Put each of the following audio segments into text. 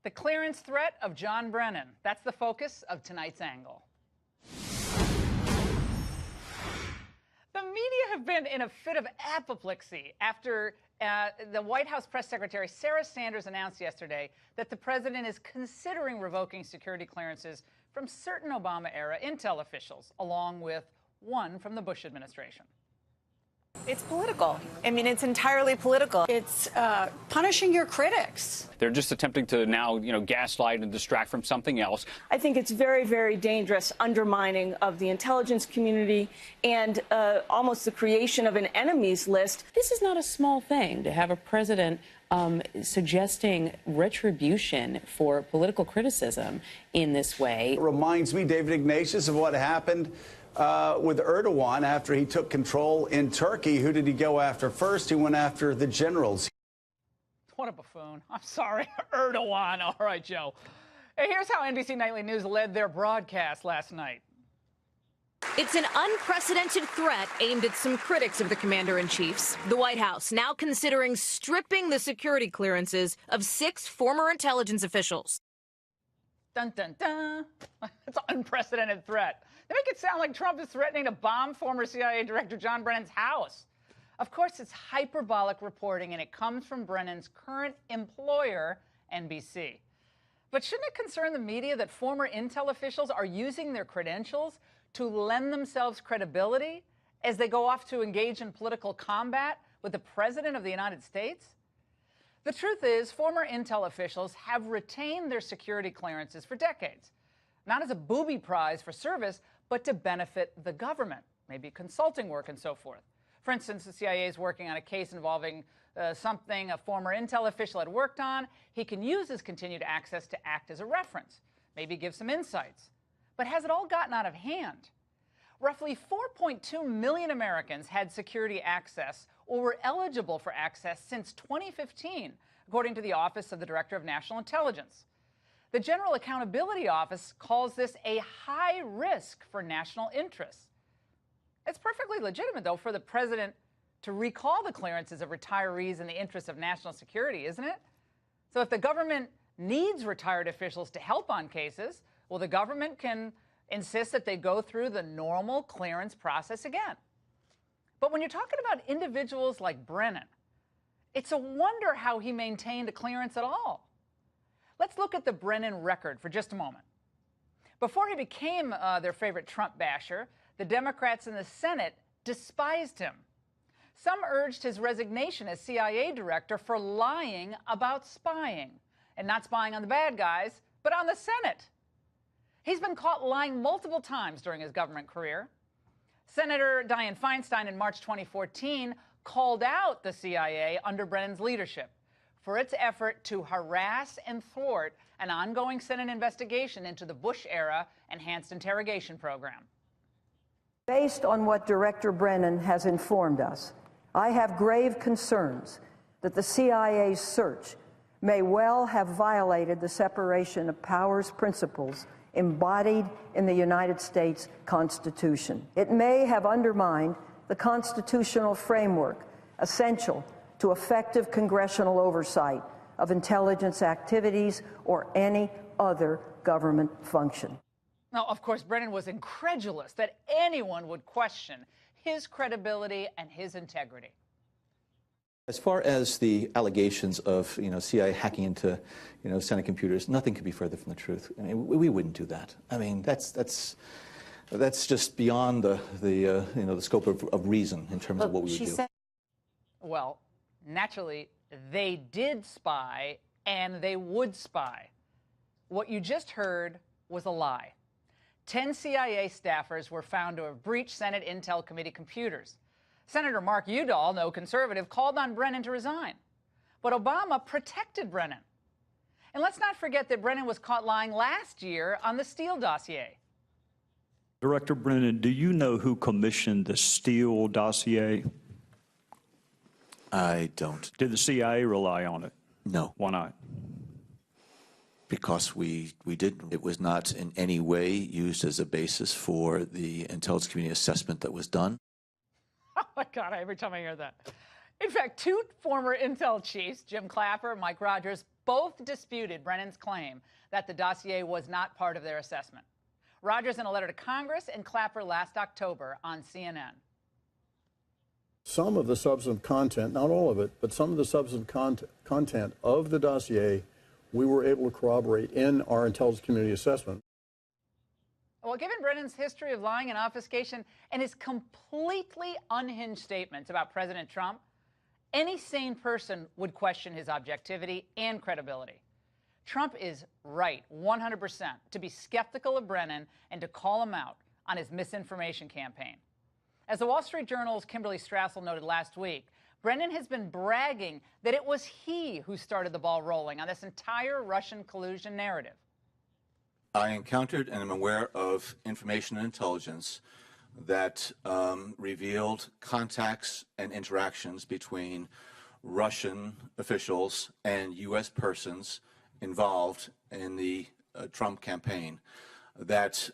The clearance threat of John Brennan. That's the focus of tonight's angle. The media have been in a fit of apoplexy after the White House press secretary Sarah Sanders announced yesterday that the president is considering revoking security clearances from certain Obama-era intel officials, along with one from the Bush administration. It's political. I mean, it's entirely political. It's punishing your critics. They're just attempting to now, gaslight and distract from something else. I think it's very, very dangerous undermining of the intelligence community and almost the creation of an enemies list. This is not a small thing to have a president suggesting retribution for political criticism in this way. It reminds me, David Ignatius, of what happened with Erdogan after he took control in Turkey. Who did he go after first? He went after the generals. What a buffoon. I'm sorry, Erdogan. All right, Joe. Hey, here's how NBC Nightly News led their broadcast last night. It's an unprecedented threat aimed at some critics of the commander-in-chief's. The White House now considering stripping the security clearances of 6 former intelligence officials. Dun, dun, dun. It's an unprecedented threat. They make it sound like Trump is threatening to bomb former CIA Director John Brennan's house. Of course, it's hyperbolic reporting, and it comes from Brennan's current employer, NBC. But shouldn't it concern the media that former intel officials are using their credentials to lend themselves credibility as they go off to engage in political combat with the President of the United States? The truth is, former intel officials have retained their security clearances for decades, not as a booby prize for service, but to benefit the government, maybe consulting work and so forth. For instance, the CIA is working on a case involving something a former intel official had worked on. He can use his continued access to act as a reference, maybe give some insights. But has it all gotten out of hand? Roughly 4.2 million Americans had security access or were eligible for access since 2015, according to the Office of the Director of National Intelligence. The General Accountability Office calls this a high risk for national interests. It's perfectly legitimate, though, for the president to recall the clearances of retirees in the interest of national security, isn't it? So if the government needs retired officials to help on cases, well, the government can insist that they go through the normal clearance process again. But when you're talking about individuals like Brennan, it's a wonder how he maintained a clearance at all. Let's look at the Brennan record for just a moment. Before he became their favorite Trump basher, the Democrats in the Senate despised him. Some urged his resignation as CIA director for lying about spying, and not spying on the bad guys, but on the Senate. He's been caught lying multiple times during his government career. Senator Dianne Feinstein in March 2014 called out the CIA under Brennan's leadership for its effort to harass and thwart an ongoing Senate investigation into the Bush-era enhanced interrogation program. Based on what Director Brennan has informed us, I have grave concerns that the CIA's search may well have violated the separation of powers principles embodied in the United States Constitution. It may have undermined the constitutional framework essential to effective congressional oversight of intelligence activities or any other government function. Now, of course, Brennan was incredulous that anyone would question his credibility and his integrity. As far as the allegations of, CIA hacking into, Senate computers, nothing could be further from the truth. I mean, we wouldn't do that. I mean, that's just beyond the scope of reason in terms of what we would do. Well, naturally, they did spy, and they would spy. What you just heard was a lie. 10 CIA staffers were found to have breached Senate Intel Committee computers. Senator Mark Udall, no conservative, called on Brennan to resign. But Obama protected Brennan. And let's not forget that Brennan was caught lying last year on the Steele dossier. Director Brennan, do you know who commissioned the Steele dossier? I don't. Did the CIA rely on it? No. Why not? Because we didn't. It was not in any way used as a basis for the intelligence community assessment that was done. Oh, my God, every time I hear that. In fact, 2 former intel chiefs, Jim Clapper and Mike Rogers, both disputed Brennan's claim that the dossier was not part of their assessment. Rogers in a letter to Congress and Clapper last October on CNN. Some of the substantive content, not all of it, but some of the substantive content of the dossier we were able to corroborate in our intelligence community assessment. Well, given Brennan's history of lying and obfuscation and his completely unhinged statements about President Trump, any sane person would question his objectivity and credibility. Trump is right 100% to be skeptical of Brennan and to call him out on his misinformation campaign. As the Wall Street Journal's Kimberly Strassel noted last week, Brennan has been bragging that it was he who started the ball rolling on this entire Russian collusion narrative. I encountered and am aware of information and intelligence that revealed contacts and interactions between Russian officials and U.S. persons involved in the Trump campaign that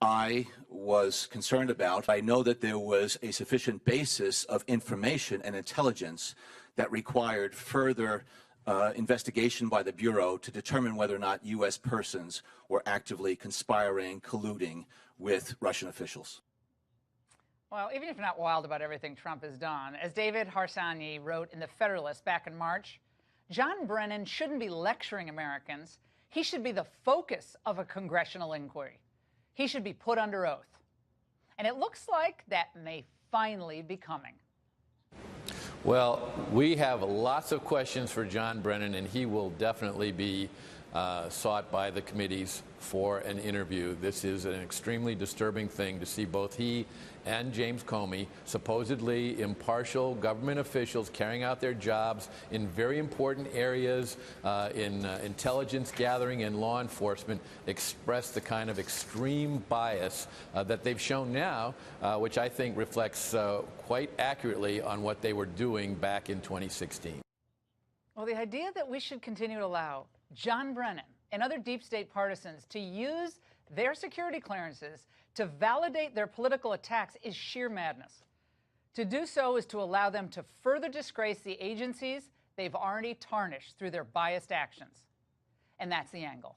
I was concerned about. I know that there was a sufficient basis of information and intelligence that required further investigation by the Bureau to determine whether or not U.S. persons were actively conspiring, colluding with Russian officials. Well, even if you're not wild about everything Trump has done, as David Harsanyi wrote in The Federalist back in March, John Brennan shouldn't be lecturing Americans. He should be the focus of a congressional inquiry. He should be put under oath. And it looks like that may finally be coming. Well, we have lots of questions for John Brennan, and he will definitely be sought by the committees for an interview. This is an extremely disturbing thing to see both he and James Comey, supposedly impartial government officials carrying out their jobs in very important areas in intelligence gathering and law enforcement, express the kind of extreme bias that they've shown now, which I think reflects quite accurately on what they were doing back in 2016. Well, the idea that we should continue to allow John Brennan and other deep state partisans to use their security clearances to validate their political attacks is sheer madness. To do so is to allow them to further disgrace the agencies they've already tarnished through their biased actions. And that's the angle.